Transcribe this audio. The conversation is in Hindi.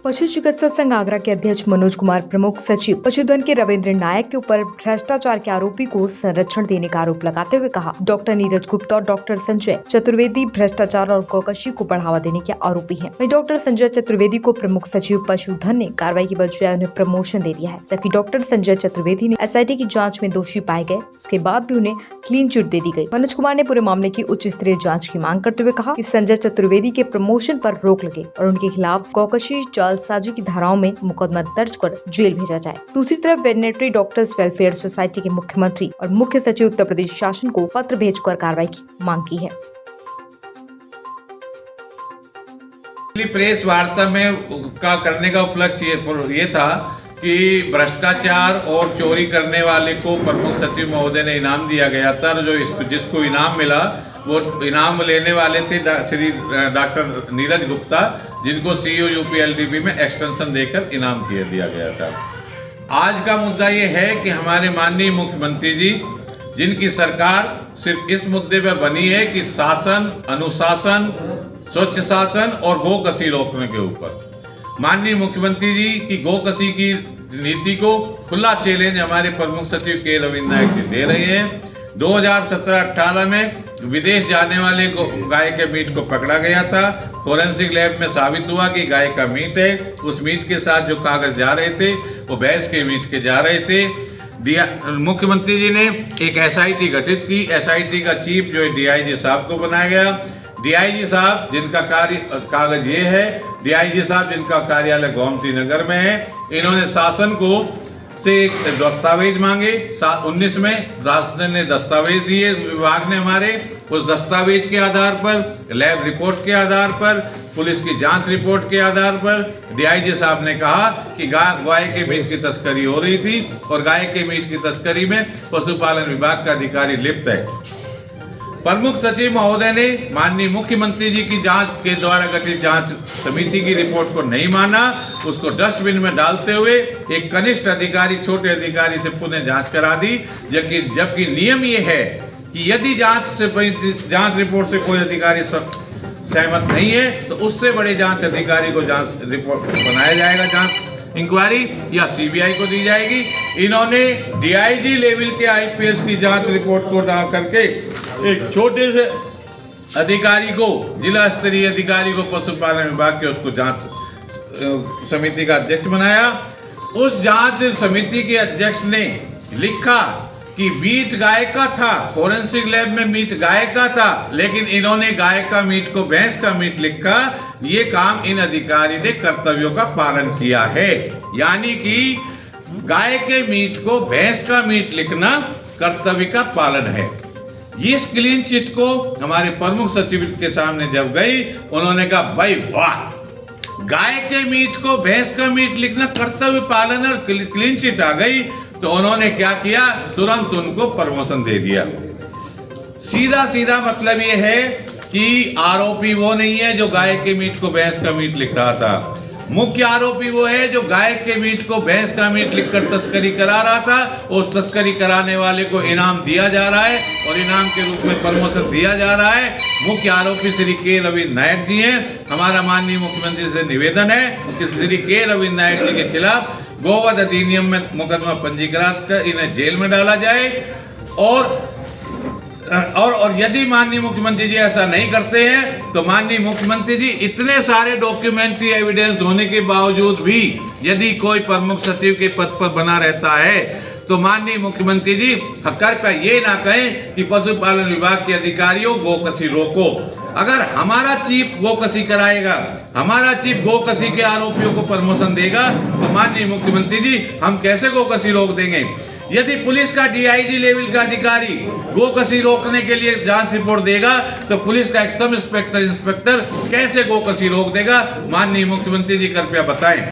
पशु चिकित्सा संघ आगरा के अध्यक्ष मनोज कुमार प्रमुख सचिव पशुधन के रविंद्र नायक के ऊपर भ्रष्टाचार के आरोपी को संरक्षण देने का आरोप लगाते हुए कहा, डॉक्टर नीरज गुप्ता और डॉक्टर संजय चतुर्वेदी भ्रष्टाचार और गौकशी को बढ़ावा देने के आरोपी हैं। वहीं डॉक्टर संजय चतुर्वेदी को प्रमुख सचिव पशुधन ने कार्रवाई की बजाय उन्हें प्रमोशन दे दिया है, जबकि डॉक्टर संजय चतुर्वेदी ने SIT की जाँच में दोषी पाए गए, उसके बाद भी उन्हें क्लीन चिट दे दी गयी। मनोज कुमार ने पूरे मामले की उच्च स्तरीय जाँच की मांग करते हुए कहा कि संजय चतुर्वेदी के प्रमोशन पर रोक लगे और उनके खिलाफ गौकशी जालसाजी की धाराओं में मुकदमा दर्ज कर जेल भेजा जाए। दूसरी तरफ वेटरनरी डॉक्टर्स वेलफेयर सोसाइटी के मुख्यमंत्री और मुख्य सचिव उत्तर प्रदेश शासन को पत्र भेजकर कार्रवाई की मांग की है। प्रेस वार्ता में का करने का उपलक्ष्य ये था कि भ्रष्टाचार और चोरी करने वाले को प्रमुख सचिव महोदय ने इनाम दिया गया था। जो जिसको इनाम मिला वो इनाम लेने वाले थे श्री डॉक्टर नीरज गुप्ता, जिनको CEO UPLDP में एक्सटेंशन देकर इनाम दिया गया था। आज का मुद्दा ये है कि हमारे माननीय मुख्यमंत्री जी, जिनकी सरकार सिर्फ इस मुद्दे पर बनी है कि शासन, अनुशासन, स्वच्छ शासन और गोकशी रोकने के ऊपर, माननीय मुख्यमंत्री जी की गोकशी की नीति को खुला चैलेंज हमारे प्रमुख सचिव के रविंद्र नायक जी दे रहे हैं। 2017-18 में विदेश जाने वाले गाय के मीट को पकड़ा गया था। फोरेंसिक लैब में साबित हुआ कि गाय का मीट है। उस मीट के साथ जो कागज जा रहे थे वो भैंस के मीट के जा रहे थे। मुख्यमंत्री जी ने एक SIT गठित की। SIT का चीफ जो है DIG साहब को बनाया गया। DIG साहब जिनका कागज ये है, DIG साहब जिनका कार्यालय गोमती नगर में है, इन्होंने शासन को से एक दस्तावेज मांगे। 19 में शासन ने दस्तावेज दिए विभाग ने हमारे। उस दस्तावेज के आधार पर, लैब रिपोर्ट के आधार पर, पुलिस की जांच रिपोर्ट के आधार पर DIG साहब ने कहा कि गाय के मीट की तस्करी हो रही थी और गाय के मीट की तस्करी में पशुपालन विभाग का अधिकारी लिप्त है। प्रमुख सचिव महोदय ने माननीय मुख्यमंत्री जी की जांच के द्वारा गठित जांच समिति की रिपोर्ट को नहीं माना, उसको डस्टबिन में डालते हुए एक कनिष्ठ अधिकारी छोटे अधिकारी से पुनः जांच करा दी। जबकि नियम ये है कि यदि जांच रिपोर्ट से कोई अधिकारी सहमत नहीं है तो उससे बड़े जांच अधिकारी को जांच रिपोर्ट बनाया जाएगा, जांच इंक्वायरी या CBI को दी जाएगी। इन्होंने DIG लेवल के IPS की जांच रिपोर्ट को ना करके एक छोटे से अधिकारी को, जिला स्तरीय अधिकारी को पशुपालन विभाग के उसको जांच समिति का अध्यक्ष बनाया। उस जांच समिति के अध्यक्ष ने लिखा कि मीट गाय का था, फोरेंसिक लैब में मीट गाय का था, लेकिन इन्होंने गाय का मीट को भैंस का मीट लिखा। ये काम इन अधिकारी ने कर्तव्यों का पालन किया है, यानी कि गाय के मीट को भैंस का मीट लिखना कर्तव्य का पालन है। इस क्लीन चिट को हमारे प्रमुख सचिव के सामने जब गई, उन्होंने कहा भाई वाह, गाय के मीट को भैंस का मीट लिखना कर्तव्य पालन और क्लीन चिट आ गई। तो उन्होंने क्या किया, तुरंत उनको प्रमोशन दे दिया। सीधा मतलब ये है कि आरोपी वो नहीं है जो गाय के मीट को भैंस का मीट लिख रहा था। मुख्य आरोपी वो है जो गाय के मीट को भैंस का मीट लिखकर तस्करी करा रहा था। उस तस्करी कराने वाले को इनाम दिया जा रहा है और इनाम के रूप में प्रमोशन दिया जा रहा है। मुख्य आरोपी श्री के रविंद्र नायक जी हैं। हमारा माननीय मुख्यमंत्री से निवेदन है कि श्री के रविंद्र नायक जी के खिलाफ गोवध अधिनियम में मुकदमा पंजीकृत कर इन्हें जेल में डाला जाए और यदि माननीय मुख्यमंत्री जी ऐसा नहीं करते हैं तो माननीय मुख्यमंत्री जी, इतने सारे डॉक्यूमेंट्री एविडेंस होने के बावजूद भी यदि कोई प्रमुख सचिव के पद पर बना रहता है तो माननीय मुख्यमंत्री जी कृपया ये ना कहें कि पशुपालन विभाग के अधिकारियों गोकशी रोको। अगर हमारा चीफ गोकशी कराएगा, हमारा चीफ गोकशी के आरोपियों को प्रमोशन देगा तो माननीय मुख्यमंत्री जी हम कैसे गोकशी रोक देंगे। यदि पुलिस का DIG लेवल का अधिकारी गोकशी रोकने के लिए जांच रिपोर्ट देगा तो पुलिस का एक सब इंस्पेक्टर कैसे गोकशी रोक देगा। माननीय मुख्यमंत्री जी कृपया बताएं।